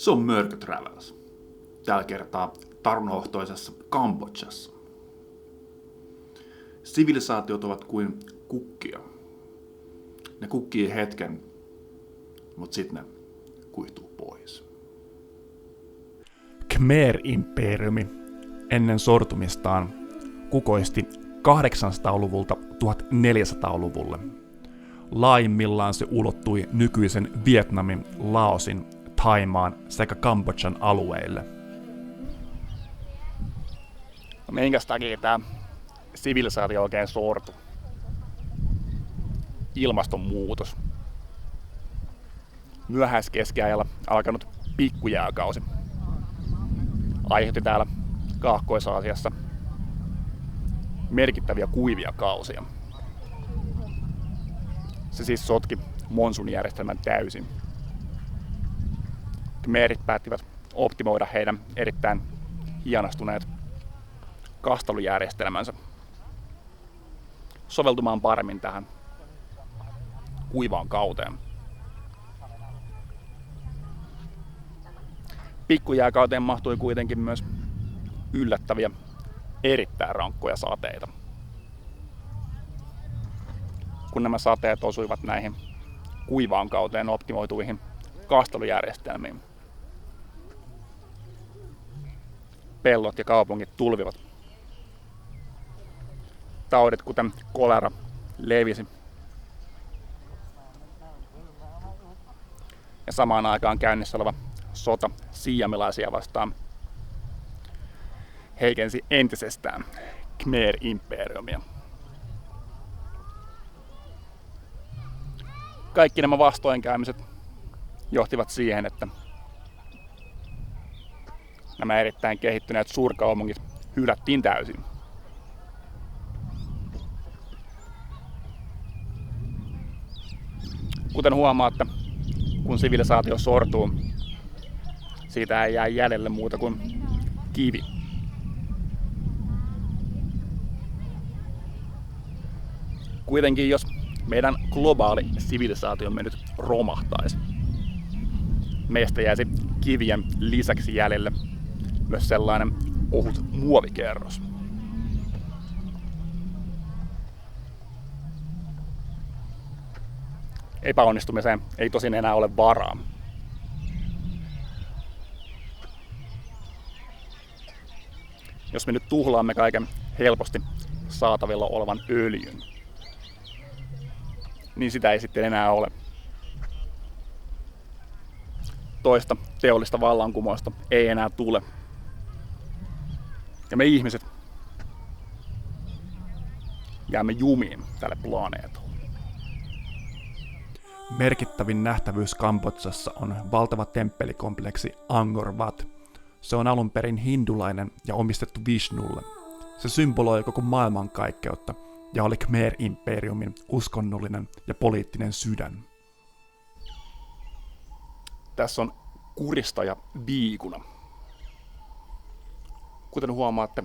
Se on Mörkö Travels. Tällä kertaa tarunhohtoisessa Kambodžassa. Sivilisaatiot ovat kuin kukkia. Ne kukkii hetken, mutta sitten ne kuihtuu pois. Khmer-imperiumi ennen sortumistaan kukoisti 800-luvulta 1400-luvulle. Laajimmillaan se ulottui nykyisen Vietnamin, Laosin, Thaimaan sekä Kambodžan alueille. No minkäs takia tämä sivilisaatio oikein sortui? Ilmastonmuutos. Myöhäiskeskiajalla alkanut pikkujääkausi aiheutti täällä Kaakkois-Aasiassa merkittäviä kuivia kausia. Se siis sotki monsunjärjestelmän täysin. Khmerit päättivät optimoida heidän erittäin hienostuneet kastelujärjestelmänsä soveltumaan paremmin tähän kuivaan kauteen. Pikkujääkauteen mahtui kuitenkin myös yllättäviä, erittäin rankkoja sateita. Kun nämä sateet osuivat näihin kuivaan kauteen optimoituihin kastelujärjestelmiin, pellot ja kaupungit tulvivat. Taudit kuten kolera levisi. Ja samaan aikaan käynnissä oleva sota siamilaisia vastaan heikensi entisestään Khmer-imperiumia. Kaikki nämä vastoinkäymiset johtivat siihen, että nämä erittäin kehittyneet suurkaupungit hylättiin täysin. Kuten huomaatte, kun sivilisaatio sortuu, siitä ei jää jäljelle muuta kuin kivi. Kuitenkin jos meidän globaali sivilisaatiomme nyt romahtaisi, meistä jäisi kivien lisäksi jäljelle myös sellainen ohut muovikerros. Epäonnistumiseen ei tosin enää ole varaa. Jos me nyt tuhlaamme kaiken helposti saatavilla olevan öljyn, niin sitä ei sitten enää ole. Toista teollista vallankumousta ei enää tule. Ja me ihmiset jäämme jumiin tälle planeetalle. Merkittävin nähtävyys Kambodžassa on valtava temppelikompleksi Angkor Wat. Se on alun perin hindulainen ja omistettu Vishnulle. Se symboloi koko maailmankaikkeutta ja oli Khmer-imperiumin uskonnollinen ja poliittinen sydän. Tässä on kuristaja viikuna. Kuten huomaatte,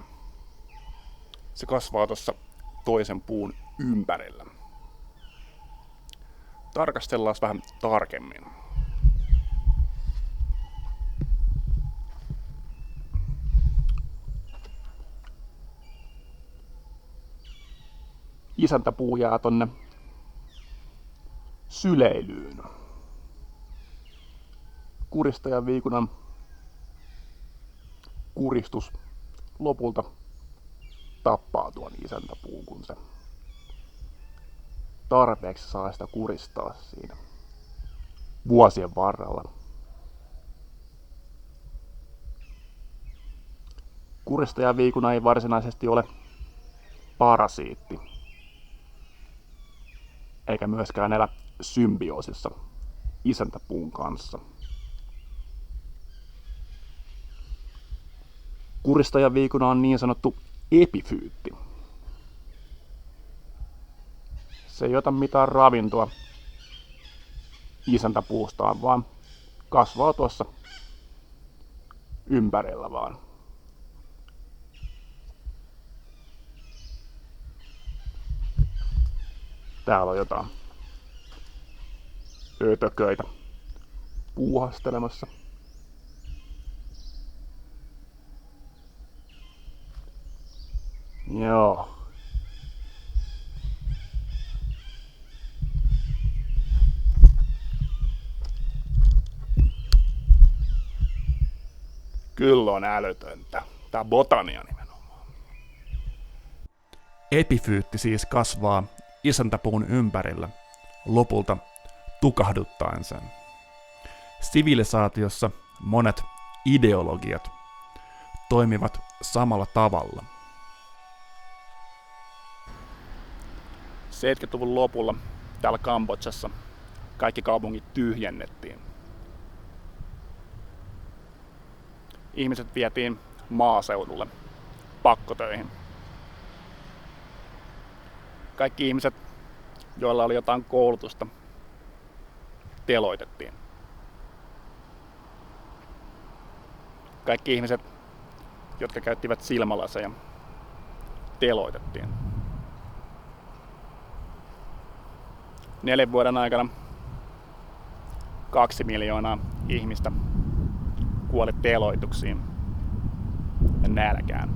se kasvaa tuossa toisen puun ympärillä. Tarkastellaan vähän tarkemmin. Isäntäpuu jää tonne syleilyyn. Kuristajan viikunan kuristus lopulta tappaa tuon isäntäpuun, kun se tarpeeksi saa sitä kuristaa siinä vuosien varrella. Kuristajan viikuna ei varsinaisesti ole parasiitti, eikä myöskään elä symbioosissa isäntäpuun kanssa. Kuristajan viikuna on niin sanottu epifyytti. Se ei ota mitään ravintoa isäntäpuustaan, vaan kasvaa tuossa ympärillä vaan. Täällä on jotain ötököitä puuhastelemassa Joo. Kyllä on älytöntä. Tää on botania nimenomaan. Epifyytti siis kasvaa isäntäpuun ympärillä, lopulta tukahduttaen sen. Sivilisaatiossa monet ideologiat toimivat samalla tavalla. 70-luvun lopulla täällä Kambodžassa kaikki kaupungit tyhjennettiin. Ihmiset vietiin maaseudulle pakkotöihin. Kaikki ihmiset, joilla oli jotain koulutusta, teloitettiin. Kaikki ihmiset, jotka käyttivät silmälaseja, teloitettiin. 4 vuoden aikana 2 miljoonaa ihmistä kuoli teloituksiin ja nälkään.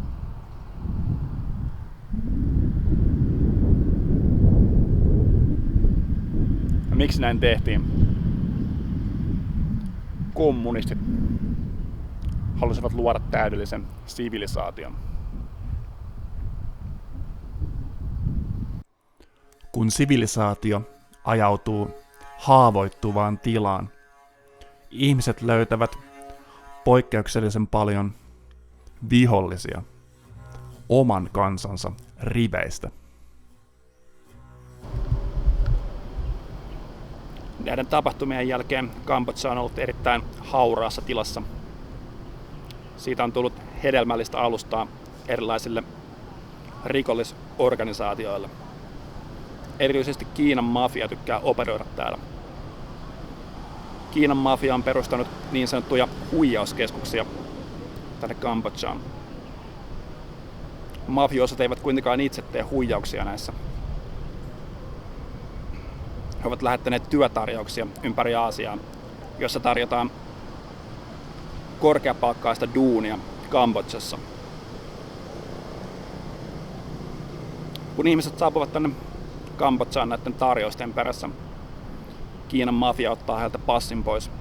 Ja miksi näin tehtiin? Kommunistit halusivat luoda täydellisen sivilisaation. Kun sivilisaatio ajautuu haavoittuvaan tilaan, ihmiset löytävät poikkeuksellisen paljon vihollisia oman kansansa riveistä. Näiden tapahtumien jälkeen Kambodža on ollut erittäin hauraassa tilassa. Siitä on tullut hedelmällistä alustaa erilaisille rikollisorganisaatioille. Erityisesti Kiinan mafia tykkää operoida täällä. Kiinan mafia on perustanut niin sanottuja huijauskeskuksia tänne Kambodžaan. Mafioosat eivät kuitenkaan itse tee huijauksia näissä. He ovat lähettäneet työtarjouksia ympäri Aasiaa, jossa tarjotaan korkeapalkkaista duunia Kambodžassa. Kun ihmiset saapuvat tänne Kambodžaan näiden tarjousten perässä, Kiinan mafia ottaa heiltä passin pois,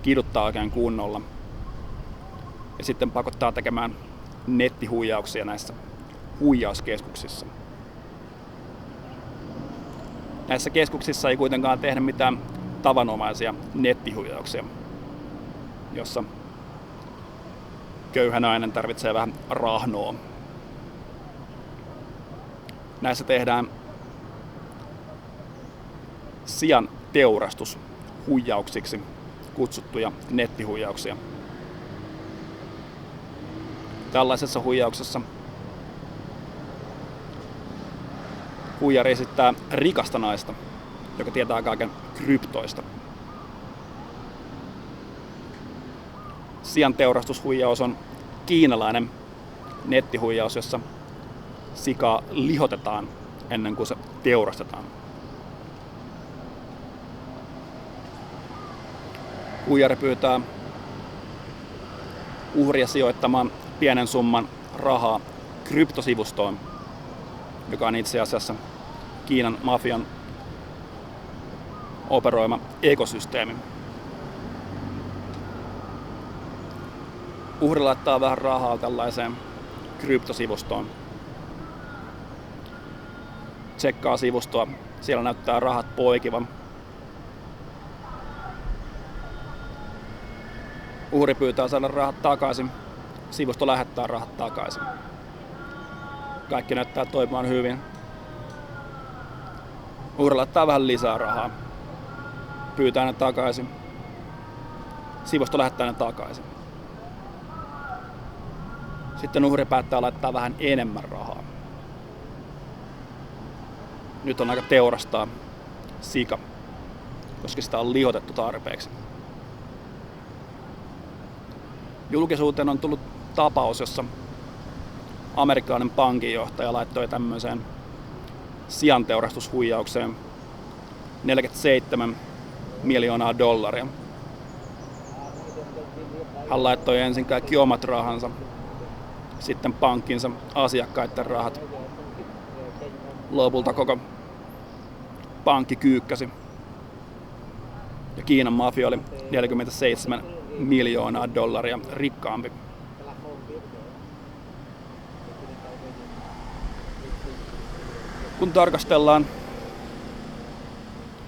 kiduttaa oikein kunnolla ja sitten pakottaa tekemään nettihuijauksia näissä huijauskeskuksissa. Näissä keskuksissa ei kuitenkaan tehdä mitään tavanomaisia nettihuijauksia, jossa köyhä nainen tarvitsee vähän rahnoa. Näissä tehdään sian teurastus huijauksiksi kutsuttuja nettihuijauksia. Tällaisessa huijauksessa huijari esittää rikasta naista, joka tietää kaiken kryptoista. Sian teurastushuijaus on kiinalainen nettihuijaus, jossa sikaa lihotetaan ennen kuin se teurastetaan. Huijari pyytää uhria sijoittamaan pienen summan rahaa kryptosivustoon, joka on itse asiassa Kiinan mafian operoima ekosysteemi. Uhri laittaa vähän rahaa tällaiseen kryptosivustoon. Tsekkaa sivustoa, siellä näyttää rahat poikivan. Uhri pyytää saada rahat takaisin, sivusto lähettää rahat takaisin. Kaikki näyttää toimimaan hyvin. Uhri laittaa vähän lisää rahaa, pyytää ne takaisin, sivusto lähettää ne takaisin. Sitten uhri päättää laittaa vähän enemmän rahaa. Nyt on aika teurastaa sika, koska sitä on lihotettu tarpeeksi. Julkisuuteen on tullut tapaus, jossa amerikkalainen pankinjohtaja laittoi tämmöiseen sianteurastushuijaukseen $47 miljoonaa. Hän laittoi ensin kaikki omat rahansa. sitten pankkinsa asiakkaiden rahat. Lopulta koko pankki kyykkäsi. Ja Kiinan mafia oli 47 miljoonaa dollaria rikkaampi. Kun tarkastellaan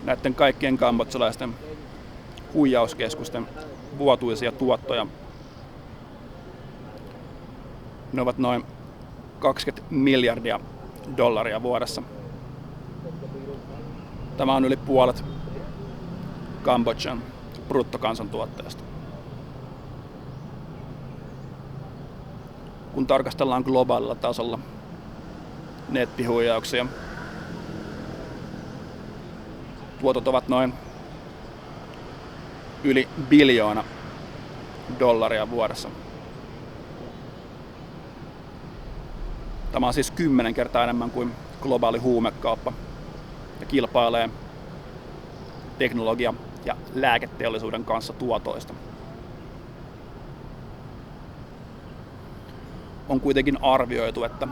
näiden kaikkien kambodsalaisten huijauskeskusten vuotuisia tuottoja, ne ovat noin 20 miljardia dollaria vuodessa. Tämä on yli puolet Kambodžan bruttokansantuotteesta. Kun tarkastellaan globaalilla tasolla nettihuijauksia, tuotot ovat noin yli biljoona dollaria vuodessa. Tämä on siis 10 kertaa enemmän kuin globaali huumekauppa ja kilpailee teknologia- ja lääketeollisuuden kanssa tuotoista. On kuitenkin arvioitu, että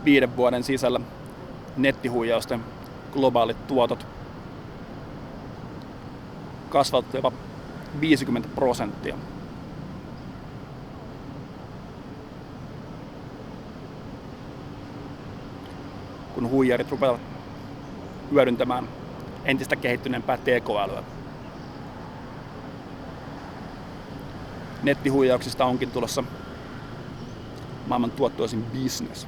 5 vuoden sisällä nettihuijausten globaalit tuotot kasvavat jopa 50%. Kun huijarit rupeavat hyödyntämään entistä kehittyneempää tekoälyä. Nettihuijauksista onkin tulossa maailman tuottoisin business.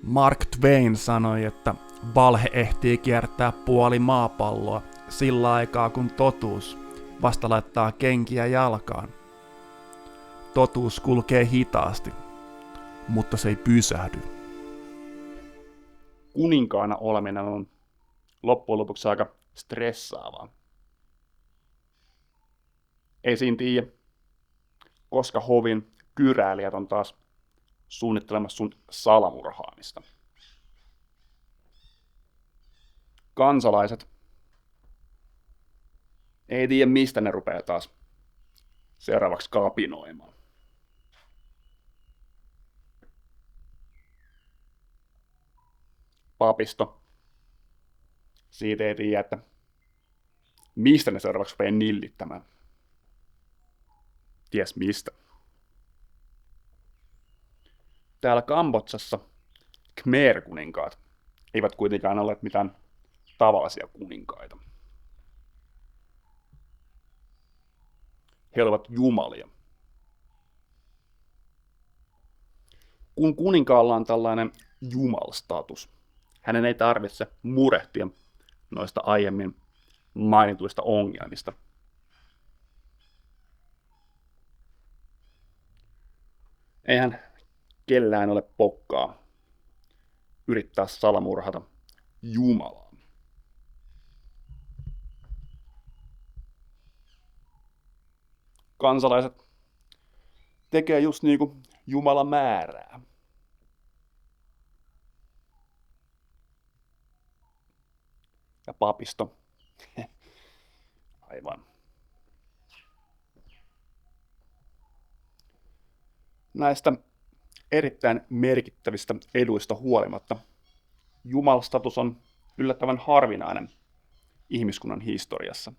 Mark Twain sanoi, että valhe ehtii kiertää puoli maapalloa sillä aikaa, kun totuus vasta laittaa kenkiä jalkaan. Totuus kulkee hitaasti, mutta se ei pysähdy. Kuninkaana oleminen on loppujen lopuksi aika stressaavaa. Ei siinä tiedä, koska hovin kyräilijät on taas suunnittelemassa sun salamurhaamista. Kansalaiset ei tiedä, mistä ne rupeaa taas seuraavaksi kapinoimaan. Papisto. Siitä ei tiedä, että mistä ne seuraavaksi rupeaa nillittämään. Ties mistä. Täällä Kambodsassa Khmer-kuninkaat eivät kuitenkaan ole mitään tavallisia kuninkaita. He olivat jumalia. Kun kuninkaalla on tällainen jumalstatus, hänen ei tarvitse murehtia noista aiemmin mainituista ongelmista. Eihän kellään ole pokkaa yrittää salamurhata Jumalaa. Kansalaiset tekee just niin kuin Jumala määrää. Ja papisto. Aivan. Näistä erittäin merkittävistä eduista huolimatta jumalstatus on yllättävän harvinainen ihmiskunnan historiassa.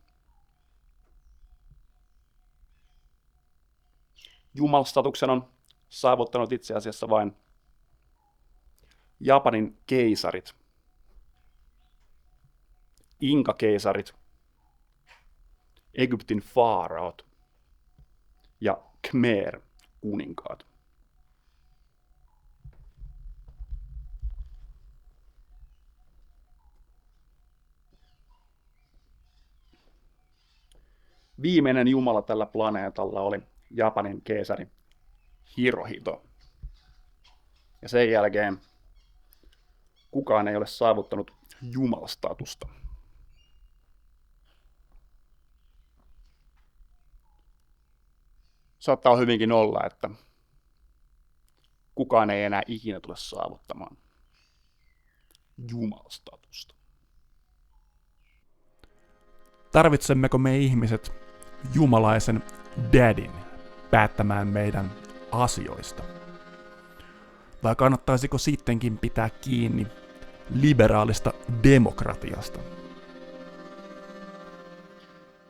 Jumalstatuksen on saavuttanut itse asiassa vain Japanin keisarit, Inka-keisarit, Egyptin faaraot ja Khmer-kuninkaat. Viimeinen jumala tällä planeetalla oli Japanin keisari Hirohito. Ja sen jälkeen kukaan ei ole saavuttanut jumalastatusta. Saattaa hyvinkin olla, että kukaan ei enää ikinä tule saavuttamaan jumalastatusta. Tarvitsemmeko me ihmiset jumalaisen dadin päättämään meidän asioista? Vai kannattaisiko sittenkin pitää kiinni liberaalista demokratiasta?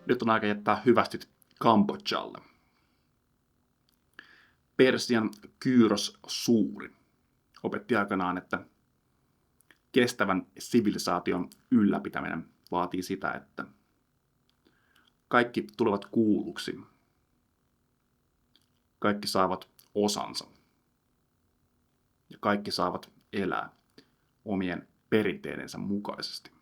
Nyt on aika jättää hyvästit Kambodžalle. Persian Kyros Suuri opetti aikanaan, että kestävän sivilisaation ylläpitäminen vaatii sitä, että kaikki tulevat kuulluksi. Kaikki saavat osansa. Ja kaikki saavat elää omien perinteidensä mukaisesti.